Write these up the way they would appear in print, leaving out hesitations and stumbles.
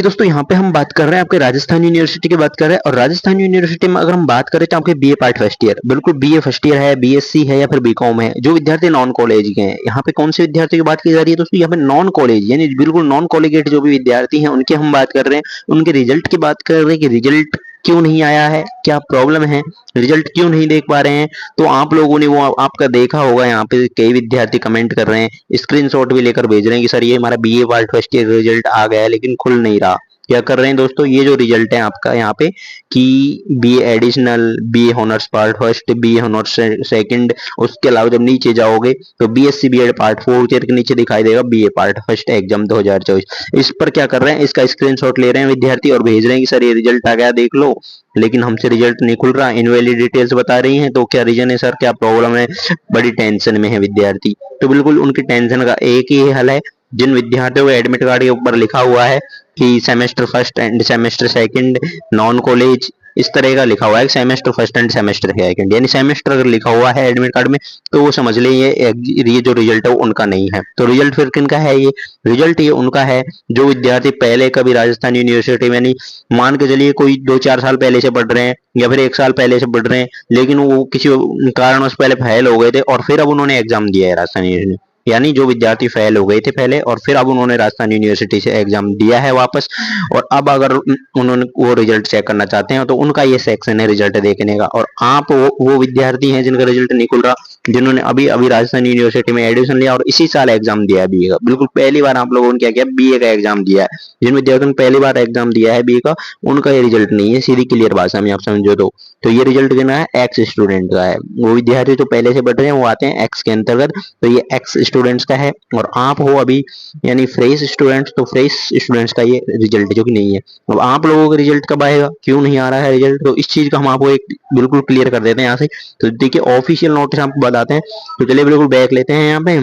देखिए दोस्तों, यहाँ पे हम बात कर रहे हैं आपके राजस्थान यूनिवर्सिटी की बात कर रहे हैं। और राजस्थान यूनिवर्सिटी में अगर हम बात करें तो आपके बीए पार्ट फर्स्ट ईयर, बिल्कुल बीए फर्स्ट ईयर है, बीएससी है या फिर बीकॉम है, जो विद्यार्थी नॉन कॉलेज के हैं। यहाँ पे कौन से विद्यार्थी की बात की जा रही है दोस्तों? यहाँ पे नॉन कॉलेज यानी बिल्कुल नॉन कॉलेजिएट जो भी विद्यार्थी हैं उनकी हम बात कर रहे हैं। उनके रिजल्ट की बात कर रहे हैं कि रिजल्ट क्यों नहीं आया है, क्या प्रॉब्लम है, रिजल्ट क्यों नहीं देख पा रहे हैं। तो आप लोगों ने वो आपका देखा होगा, यहाँ पे कई विद्यार्थी कमेंट कर रहे हैं, स्क्रीनशॉट भी लेकर भेज रहे हैं कि सर ये हमारा BA part first year result आ गया है लेकिन खुल नहीं रहा। क्या कर रहे हैं दोस्तों, ये जो रिजल्ट है आपका यहाँ पे कि BA additional, BA honours part first, BA honours second, उसके अलावा जब नीचे जाओगे तो BSc BEd part fourth year के नीचे दिखाई देगा बीए पार्ट फर्स्ट एग्जाम 2024। इस पर क्या कर रहे हैं, इसका स्क्रीनशॉट ले रहे हैं विद्यार्थी और भेज रहे हैं कि सर ये रिजल्ट आ गया देख लो, लेकिन हमसे रिजल्ट नहीं खुल रहा, इनवैलिड डिटेल्स बता रही हैं। तो क्या रीजन है सर, क्या प्रॉब्लम है? बड़ी टेंशन में है विद्यार्थी। तो बिल्कुल उनकी टेंशन का एक ही हल है। जिन विद्यार्थियों को एडमिट कार्ड के ऊपर लिखा हुआ है कि semester first and semester second non college, इस तरह का लिखा हुआ है semester first and semester second, यानी सेमेस्टर अगर लिखा हुआ है एडमिट कार्ड में तो वो समझ लें ये जो रिजल्ट है वो उनका नहीं है। तो रिजल्ट फिर किनका है? ये रिजल्ट ये उनका है जो विद्यार्थी पहले कभी राजस्थान यूनिवर्सिटी में, यानी मान के चलिए कोई 2-4 साल पहले से पढ़ रहे हैं या फिर 1 साल पहले से पढ़ रहे हैं, लेकिन वो किसी कारणवश पहले फेल हो गए थे और फिर अब उन्होंने एग्जाम दिया है राजस्थान यूनिवर्सिटी। यानी जो विद्यार्थी फेल हो गए थे पहले और फिर अब उन्होंने राजस्थान यूनिवर्सिटी से एग्जाम दिया है वापस, और अब अगर उन्होंने वो रिजल्ट चेक करना चाहते हैं तो उनका ये सेक्शन है रिजल्ट देखने का। और आप वो विद्यार्थी हैं जिनका रिजल्ट नहीं खुल रहा, जिन्होंने अभी अभी राजस्थान यूनिवर्सिटी में एडमिशन लिया और इसी साल एग्जाम दिया है बीए का, बिल्कुल पहली बार आप लोगों ने क्या किया, बीए का एग्जाम दिया है। जिन विद्यार्थियों ने पहली बार एग्जाम दिया है बीए का, उनका ये रिजल्ट नहीं है, सीधी क्लियर भाषा में आप समझो तो ये रिजल्ट देना है एक्स स्टूडेंट का है। वो विद्यार्थी जो पहले से बढ़ रहे हैं वो आते हैं एक्स के अंतर्गत, तो ये एक्स स्टूडेंट्स का है। और आप हो अभी यानी फ्रेश स्टूडेंट्स, तो फ्रेश स्टूडेंट्स का ये रिजल्ट जो कि नहीं है। अब आप लोगों का रिजल्ट कब आएगा, क्यों नहीं आ रहा है रिजल्ट, तो इस चीज का हम आपको एक बिल्कुल क्लियर कर देते हैं यहाँ से। तो देखिए ऑफिशियल नोटिस आपको बताते हैं। तो चलिए बिल्कुल बैक लेते हैं यहाँ पे,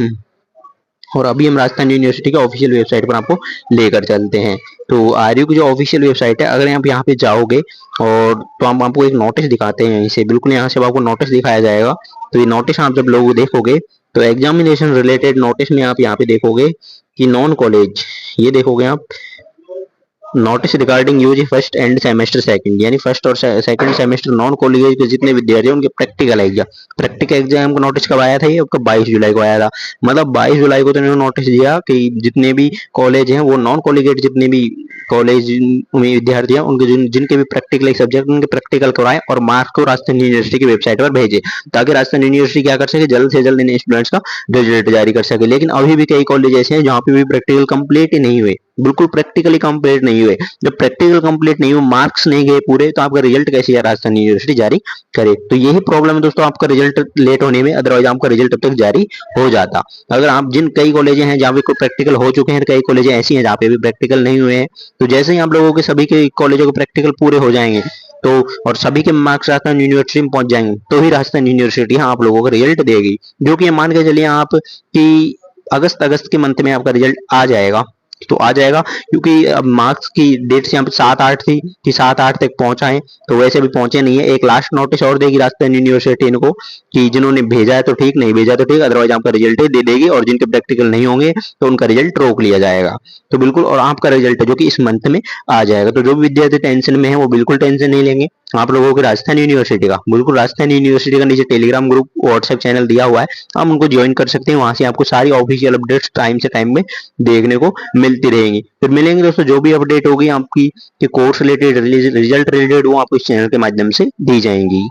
और अभी हम राजस्थान यूनिवर्सिटी के ऑफिशियल वेबसाइट पर आपको लेकर चलते हैं। तो आरयू की जो ऑफिशियल वेबसाइट है, अगर आप यहाँ पे जाओगे और तो हम आपको एक नोटिस दिखाते हैं यहीं से, बिल्कुल यहाँ से आपको नोटिस दिखाया जाएगा। तो ये नोटिस आप जब लोग देखोगे तो एग्जामिनेशन रिलेटेड नोटिस में आप यहाँ पे देखोगे कि नॉन कॉलेज, ये देखोगे आप notice regarding UG first and semester second, यानी फर्स्ट और सेकंड सेमेस्टर नॉन कॉलेज के जितने विद्यार्थी हैं उनके प्रैक्टिकल एग्जाम का नोटिस कब आया था? ये आपका 22 जुलाई को आया था। मतलब 22 जुलाई को तो इन्होंने नोटिस दिया कि जितने भी कॉलेज हैं वो नॉन कॉलेजिएट जितने भी कॉलेज में विद्यार्थी हैं उनके जिनके भी प्रैक्टिकल सब्जेक्ट उनके प्रैक्टिकल करवाएं और मार्क्स को राजस्थान यूनिवर्सिटी की वेबसाइट पर भेजे, ताकि राजस्थान यूनिवर्सिटी क्या कर सके, जल्द से जल्द इन स्टूडेंट्स का रिजल्ट जारी कर सके। लेकिन अभी भी कई कॉलेज ऐसे हैं जहाँ पे भी प्रैक्टिकल कंप्लीट ही नहीं हुए, बिल्कुल प्रैक्टिकली कंप्लीट नहीं हुए। जब प्रैक्टिकल कंप्लीट नहीं हुए, मार्क्स नहीं गए पूरे, तो आपका रिजल्ट कैसे यार राजस्थान यूनिवर्सिटी जारी करे? तो यही प्रॉब्लम है दोस्तों आपका रिजल्ट लेट होने में, अदरवाइज आपका रिजल्ट अब तक जारी हो जाता। अगर आप जिन कई कॉलेज हैं जहाँ पे प्रैक्टिकल हो चुके हैं, कई कॉलेज ऐसी हैं जहाँ पे भी प्रैक्टिकल नहीं हुए हैं, तो जैसे ही आप लोगों के सभी के कॉलेजों के प्रैक्टिकल पूरे हो जाएंगे तो और सभी के मार्क्स राजस्थान यूनिवर्सिटी में पहुंच जाएंगे, तो ही राजस्थान यूनिवर्सिटी आप लोगों का रिजल्ट देगी। जो कि मान के चलिए आप कि अगस्त के मंथ में आपका रिजल्ट आ जाएगा, तो आ जाएगा, क्योंकि अब मार्क्स की डेट से यहाँ पे 7-8 थी कि 7-8 तक पहुंचाएं, तो वैसे भी पहुंचे नहीं है। एक लास्ट नोटिस और देगी राजस्थान यूनिवर्सिटी इनको कि जिन्होंने भेजा है तो ठीक, नहीं भेजा तो ठीक, अदरवाइज आपका रिजल्ट दे देगी, और जिनके प्रैक्टिकल नहीं होंगे तो उनका रिजल्ट रोक लिया जाएगा। तो बिल्कुल, और आपका रिजल्ट है जो कि इस मंथ में आ जाएगा। तो जो भी विद्यार्थी टेंशन में है वो बिल्कुल टेंशन नहीं लेंगे। आप लोगों को राजस्थान यूनिवर्सिटी का, बिल्कुल राजस्थान यूनिवर्सिटी का नीचे टेलीग्राम ग्रुप व्हाट्सएप चैनल दिया हुआ है, आप उनको ज्वाइन कर सकते हैं। वहां से आपको सारी ऑफिशियल अपडेट्स टाइम से टाइम में देखने को मिलती रहेंगी। फिर मिलेंगे दोस्तों, जो भी अपडेट होगी आपकी कोर्स रिलेटेड, रिजल्ट रिलेटेड, वो आपको इस चैनल के माध्यम से दी जाएंगी।